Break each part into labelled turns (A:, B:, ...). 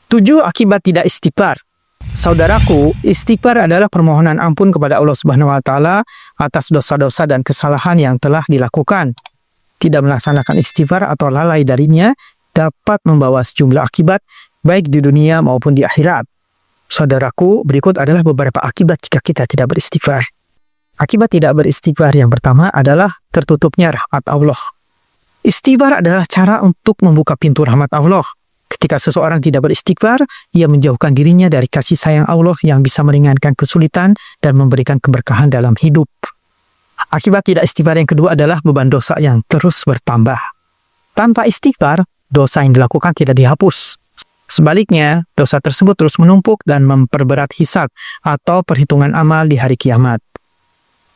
A: 7. Akibat tidak istighfar. Saudaraku, istighfar adalah permohonan ampun kepada Allah Subhanahu wa taala atas dosa-dosa dan kesalahan yang telah dilakukan. Tidak melaksanakan istighfar atau lalai darinya dapat membawa sejumlah akibat baik di dunia maupun di akhirat. Saudaraku, berikut adalah beberapa akibat jika kita tidak beristighfar. Akibat tidak beristighfar yang pertama adalah tertutupnya rahmat Allah. Istighfar adalah cara untuk membuka pintu rahmat Allah. Ketika seseorang tidak beristighfar, ia menjauhkan dirinya dari kasih sayang Allah yang bisa meringankan kesulitan dan memberikan keberkahan dalam hidup. Akibat tidak istighfar yang kedua adalah beban dosa yang terus bertambah. Tanpa istighfar, dosa yang dilakukan tidak dihapus. Sebaliknya, dosa tersebut terus menumpuk dan memperberat hisab atau perhitungan amal di hari kiamat.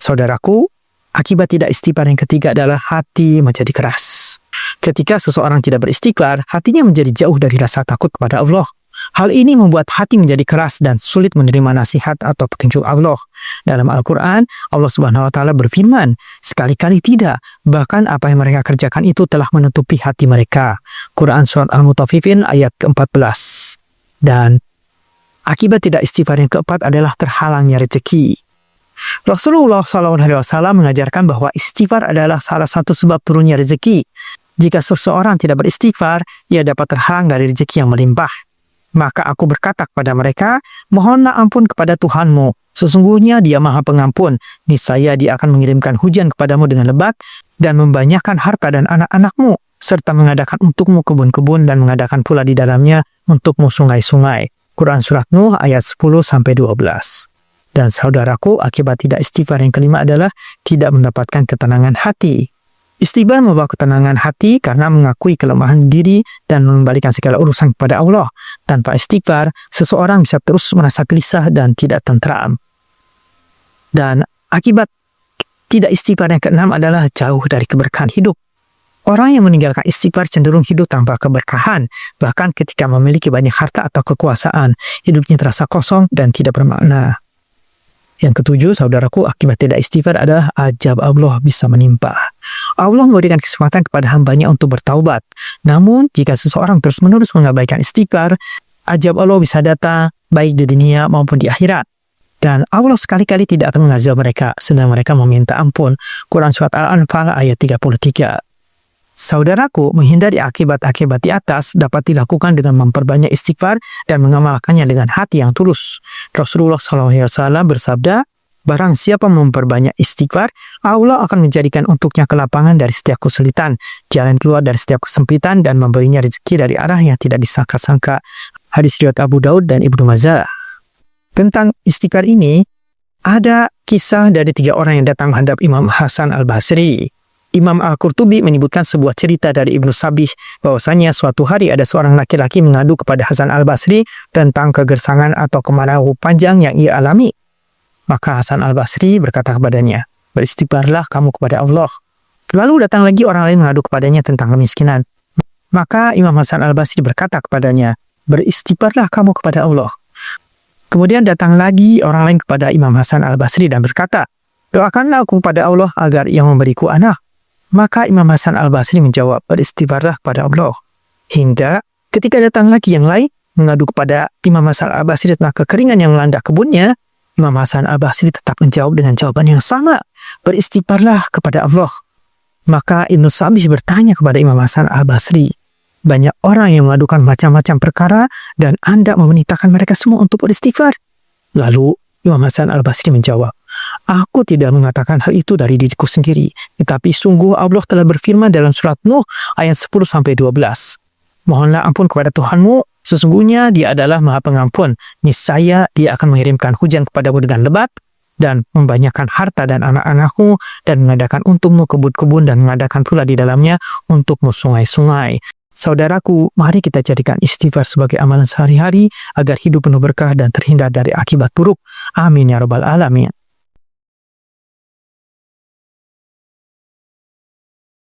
A: Saudaraku, akibat tidak istighfar yang ketiga adalah hati menjadi keras. Ketika seseorang tidak beristighfar, hatinya menjadi jauh dari rasa takut kepada Allah. Hal ini membuat hati menjadi keras dan sulit menerima nasihat atau petunjuk Allah. Dalam Al-Quran, Allah Subhanahu wa taala berfirman, sekali-kali tidak, bahkan apa yang mereka kerjakan itu telah menutupi hati mereka. Quran Surat Al-Mutaffifin ayat ke-14. Dan akibat tidak istighfar yang keempat adalah terhalangnya rezeki. Rasulullah SAW mengajarkan bahwa istighfar adalah salah satu sebab turunnya rezeki. Jika seseorang tidak beristighfar, ia dapat terhalang dari rezeki yang melimpah. Maka aku berkata kepada mereka, mohonlah ampun kepada Tuhanmu. Sesungguhnya Dia Maha Pengampun. Niscaya Dia akan mengirimkan hujan kepadamu dengan lebat dan membanyakkan harta dan anak-anakmu, serta mengadakan untukmu kebun-kebun dan mengadakan pula di dalamnya untukmu sungai-sungai. Quran Surat Nuh ayat 10-12. Dan saudaraku, akibat tidak istighfar yang kelima adalah tidak mendapatkan ketenangan hati. Istighfar membawa ketenangan hati karena mengakui kelemahan diri dan mengembalikan segala urusan kepada Allah. Tanpa istighfar, seseorang bisa terus merasa gelisah dan tidak tentram. Dan akibat tidak istighfar yang keenam adalah jauh dari keberkahan hidup. Orang yang meninggalkan istighfar cenderung hidup tanpa keberkahan. Bahkan ketika memiliki banyak harta atau kekuasaan, hidupnya terasa kosong dan tidak bermakna. Yang ketujuh, saudaraku, akibat tidak istighfar adalah azab Allah bisa menimpa. Allah memberikan kesempatan kepada hambanya untuk bertaubat. Namun, jika seseorang terus-menerus mengabaikan istighfar, azab Allah bisa datang baik di dunia maupun di akhirat. Dan Allah sekali-kali tidak akan mengazab mereka sedang mereka meminta ampun. Quran Surat Al-Anfal ayat 33. Saudaraku, menghindari akibat-akibat di atas dapat dilakukan dengan memperbanyak istighfar dan mengamalkannya dengan hati yang tulus. Rasulullah SAW bersabda, barang siapa memperbanyak istighfar, Allah akan menjadikan untuknya kelapangan dari setiap kesulitan, jalan keluar dari setiap kesempitan, dan memberinya rezeki dari arah yang tidak disangka-sangka. Hadis riwayat Abu Daud dan Ibnu Majah. Tentang istighfar ini, ada kisah dari 3 orang yang datang menghadap Imam Hasan Al-Basri. Imam Al-Qurtubi menyebutkan sebuah cerita dari Ibnu Sabih bahwasanya suatu hari ada seorang laki-laki mengadu kepada Hasan Al-Basri tentang kegersangan atau kemarau panjang yang ia alami. Maka Hasan Al-Basri berkata kepadanya, beristighfarlah kamu kepada Allah. Lalu datang lagi orang lain mengadu kepadanya tentang kemiskinan. Maka Imam Hasan Al-Basri berkata kepadanya, beristighfarlah kamu kepada Allah. Kemudian datang lagi orang lain kepada Imam Hasan Al-Basri dan berkata, doakanlah aku kepada Allah agar ia memberiku anak. Maka Imam Hasan Al-Basri menjawab, beristighfarlah kepada Allah. Hingga ketika datang lagi yang lain mengadu kepada Imam Hasan Al-Basri tentang kekeringan yang melanda kebunnya, Imam Hasan Al-Basri tetap menjawab dengan jawaban yang sama, beristighfarlah kepada Allah. Maka Ibnu Sabih bertanya kepada Imam Hasan Al-Basri, banyak orang yang mengadukan macam-macam perkara dan Anda memerintahkan mereka semua untuk beristighfar. Lalu Imam Hasan Al-Basri menjawab, aku tidak mengatakan hal itu dari diriku sendiri, tetapi sungguh Allah telah berfirman dalam surat Nuh ayat 10-12. Mohonlah ampun kepada Tuhanmu, sesungguhnya Dia adalah Maha Pengampun. Niscaya Dia akan mengirimkan hujan kepadamu dengan lebat dan membanyakkan harta dan anak-anakmu dan mengadakan untukmu kebun-kebun dan mengadakan pula di dalamnya untukmu sungai-sungai. Saudaraku, mari kita jadikan istighfar sebagai amalan sehari-hari agar hidup penuh berkah dan terhindar dari akibat buruk. Amin ya rabbal alamin.